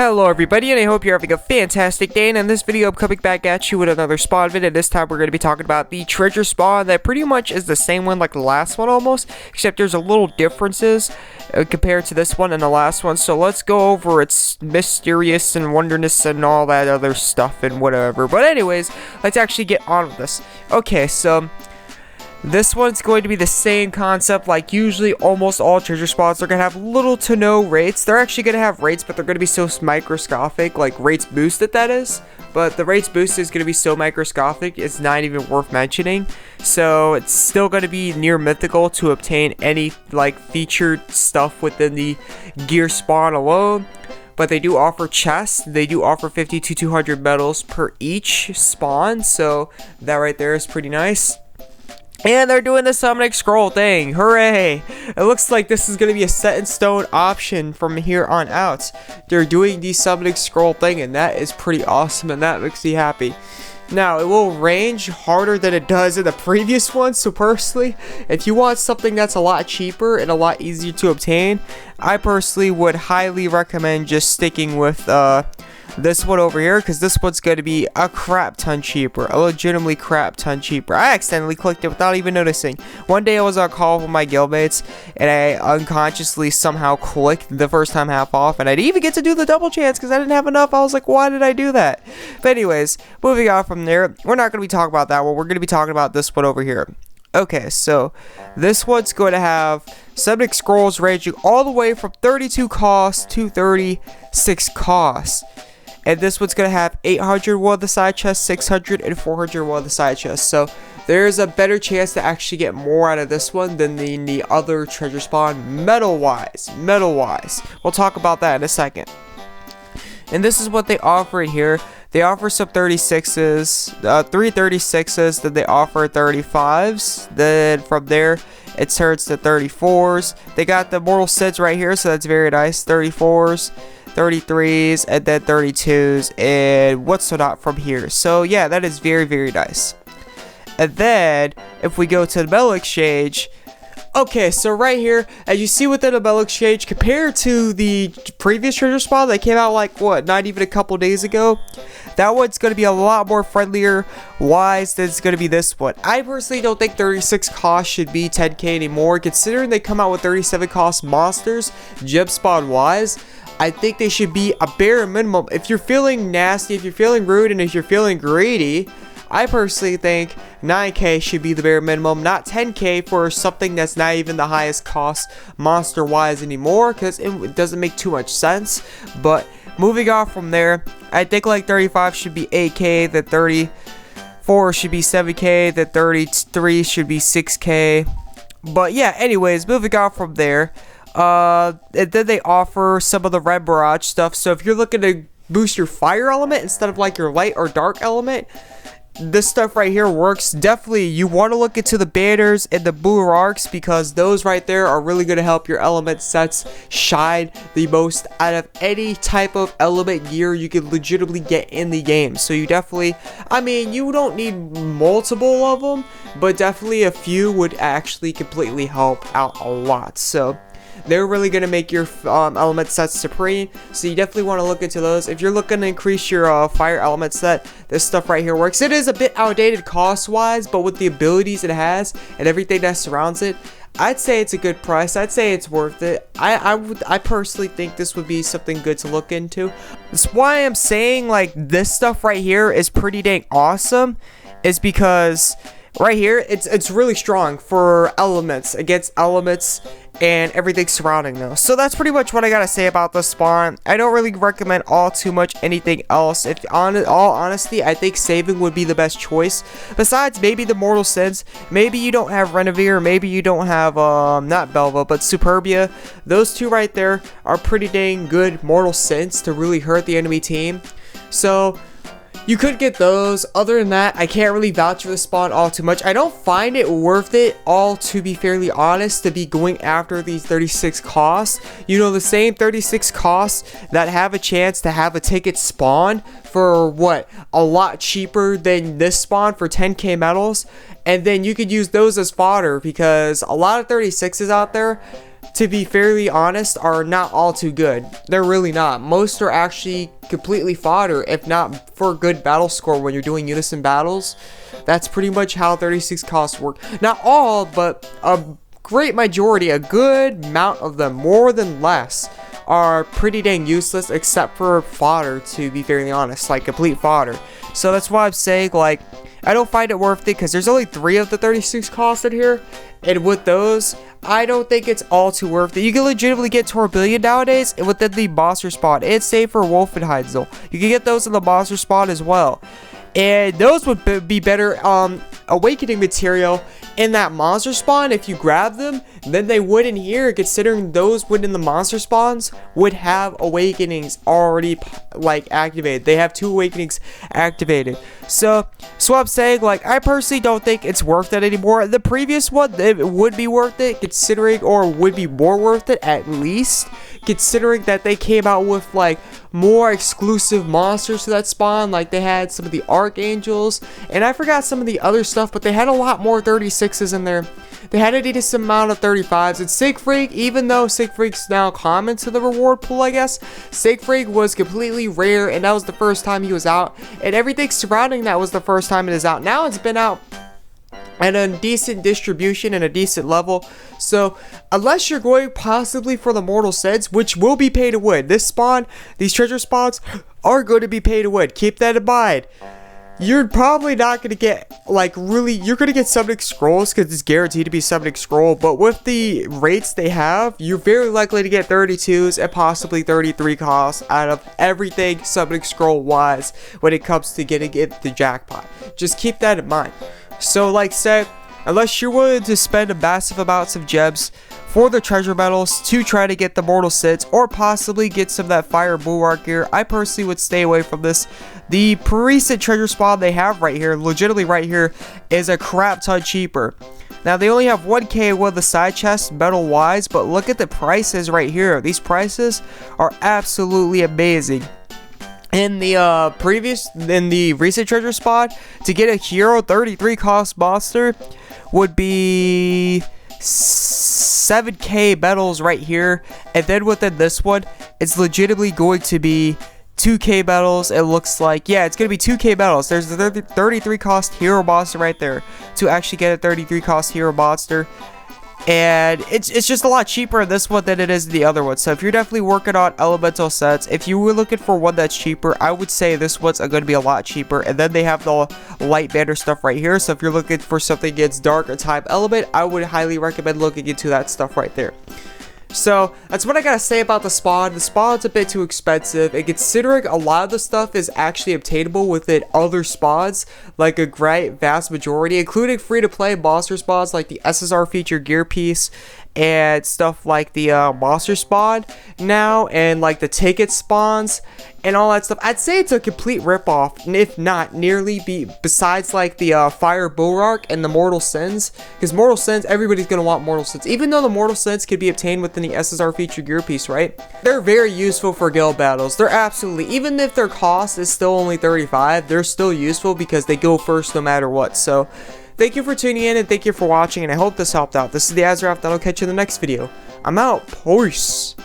Hello everybody, and I hope you're having a fantastic day. And in this video I'm coming back at you with another spawn video. This time we're going to be talking about the treasure spawn that pretty much is the same one like the last one almost, except there's a little differences compared to this one and the last one. So let's go over its mysterious and wonderness and all that other stuff and whatever. But anyways, let's actually get on with this. Okay, so this one's going to be the same concept like usually almost all treasure spawns. They're going to have little to no rates. They're actually going to have rates, but they're going to be so microscopic, like rates boosted that is. But the rates boosted is going to be so microscopic, it's not even worth mentioning. So it's still going to be near mythical to obtain any like featured stuff within the gear spawn alone. But they do offer chests. They do offer 50 to 200 medals per each spawn. So that right there is pretty nice. And they're doing the summoning scroll thing. Hooray! It looks like this is going to be a set in stone option from here on out. They're doing the summoning scroll thing, and that is pretty awesome, and that makes me happy. Now, it will range harder than it does in the previous one, so personally, if you want something that's a lot cheaper and a lot easier to obtain, I personally would highly recommend just sticking with this one over here, because this one's going to be a crap ton cheaper, a legitimately crap ton cheaper. I accidentally clicked it without even noticing. One day I was on call with my guildmates, and I unconsciously somehow clicked the first time half off, and I didn't even get to do the double chance because I didn't have enough. I was like, why did I do that? But anyways, moving on from there, we're not going to be talking about that one. We're going to be talking about this one over here. Okay, so this one's going to have summoning scrolls ranging all the way from 32 cost to 36 cost. And this one's going to have 800 one of the side chests, 600, and 400 one of the side chests. So there's a better chance to actually get more out of this one than the other treasure spawn medal-wise. Medal-wise. We'll talk about that in a second. And this is what they offer in here. They offer some 36s, 3 36s, then they offer 35s. Then from there, it turns to 34s. They got the mortal sins right here, so that's very nice. 34s. 33s, and then 32s, and what's not from here. So yeah, that is very, very nice. And then, if we go to the medal exchange, okay, so right here, as you see within the medal exchange, compared to the previous treasure spawn that came out like, what, not even a couple days ago, that one's going to be a lot more friendlier wise than it's going to be this one. I personally don't think 36 cost should be 10k anymore, considering they come out with 37 cost monsters, gem spawn wise. I think they should be a bare minimum. If you're feeling nasty, if you're feeling rude, and if you're feeling greedy, I personally think 9k should be the bare minimum, not 10k for something that's not even the highest cost monster wise anymore, because it doesn't make too much sense. But moving on from there, I think like 35 should be 8k, then 34 should be 7k, then 33 should be 6k. But yeah, anyways, moving on from there, and then they offer some of the red barrage stuff. So if you're looking to boost your fire element instead of like your light or dark element, this stuff right here works. Definitely you want to look into the banners and the blue arcs, because those right there are really going to help your element sets shine the most out of any type of element gear you can legitimately get in the game. So you definitely, I mean, you don't need multiple of them, but definitely a few would actually completely help out a lot. So they're really going to make your element sets supreme, so you definitely want to look into those. If you're looking to increase your fire element set, this stuff right here works. It is a bit outdated cost-wise, but with the abilities it has and everything that surrounds it, I'd say it's a good price. I'd say it's worth it. I personally think this would be something good to look into. That's why I'm saying like this stuff right here is pretty dang awesome, is because right here it's really strong for elements, against elements and everything surrounding those. So that's pretty much what I gotta say about this spawn. I don't really recommend all too much anything else. If all honesty, I think saving would be the best choice. Besides maybe the mortal sins, maybe you don't have Renovere, maybe you don't have not Belva but Superbia. Those two right there are pretty dang good mortal sins to really hurt the enemy team. So you could get those. Other than that, I can't really vouch for the spawn all too much. I don't find it worth it all, to be fairly honest, to be going after these 36 costs. You know, the same 36 costs that have a chance to have a ticket spawn for what, a lot cheaper than this spawn for 10k medals, and then you could use those as fodder, because a lot of 36s out there, to be fairly honest, are not all too good. They're really not. Most are actually completely fodder, if not for a good battle score when you're doing Unison battles. That's pretty much how 36 costs work. Not all, but a great majority, a good amount of them, more than less, are pretty dang useless except for fodder, to be fairly honest, like complete fodder. So that's why I'm saying, like, I don't find it worth it because there's only 3 of the 36 costs in here, and with those, I don't think it's all too worth it. You can legitimately get Tourbillon nowadays within the monster spawn. It's safe for Wolfenheitzel. You can get those in the monster spawn as well. And those would be better awakening material in that monster spawn if you grab them than they would in here, considering those within the monster spawns would have awakenings already like activated. They have 2 awakenings activated. So what I'm saying, like, I personally don't think it's worth it anymore. The previous one, it would be worth it considering, or would be more worth it at least, considering that they came out with like more exclusive monsters to that spawn. Like they had some of the archangels, and I forgot some of the other stuff, but they had a lot more 36s in there. They had a decent amount of 35s. And Siegfried, even though Siegfried's now common to the reward pool, I guess, Siegfried was completely rare, and that was the first time he was out, and everything surrounding that was the first time it is out. Now it's been out at a decent distribution and a decent level. So unless you're going possibly for the mortal sins, which will be pay to win, this spawn, these treasure spawns are going to be pay to win. Keep that in mind. You're probably not going to get, like, really, you're going to get summoning scrolls because it's guaranteed to be summoning scroll, but with the rates they have, you're very likely to get 32s and possibly 33 costs out of everything summoning scroll wise when it comes to getting it the jackpot. Just keep that in mind. So like said, unless you're willing to spend massive amounts of gems for the treasure medals to try to get the mortal sins or possibly get some of that fire bulwark gear, I personally would stay away from this. The recent treasure spawn they have right here, legitimately right here, is a crap ton cheaper. Now they only have 1k with the side chest metal wise, but look at the prices right here. These prices are absolutely amazing. In the recent treasure spawn, to get a hero 33 cost monster would be 7k medals right here, and then within this one, it's legitimately going to be 2k medals. It looks like, yeah, it's gonna be 2k medals. There's the 33 cost hero monster right there to actually get a 33 cost hero monster. And it's just a lot cheaper in this one than it is in the other one. So if you're definitely working on elemental sets, if you were looking for one that's cheaper, I would say this one's going to be a lot cheaper. And then they have the light banner stuff right here. So if you're looking for something that's dark or type element, I would highly recommend looking into that stuff right there. So that's what I gotta say about the spawn. The spawn's a bit too expensive, and considering a lot of the stuff is actually obtainable within other spawns, like a great vast majority, including free-to-play monster spawns like the SSR feature gear piece and stuff like the monster spawn now, and like the ticket spawns and all that stuff. I'd say it's a complete ripoff, if not nearly, besides like the fire bulwark and the mortal sins, because mortal sins, everybody's gonna want mortal sins, even though the mortal sins could be obtained within the SSR feature gear piece, right? They're very useful for guild battles. They're absolutely, even if their cost is still only 35, they're still useful because they go first no matter what. So thank you for tuning in, and thank you for watching, and I hope this helped out. This is the AzureWrath, and I'll catch you in the next video. I'm out. Peace.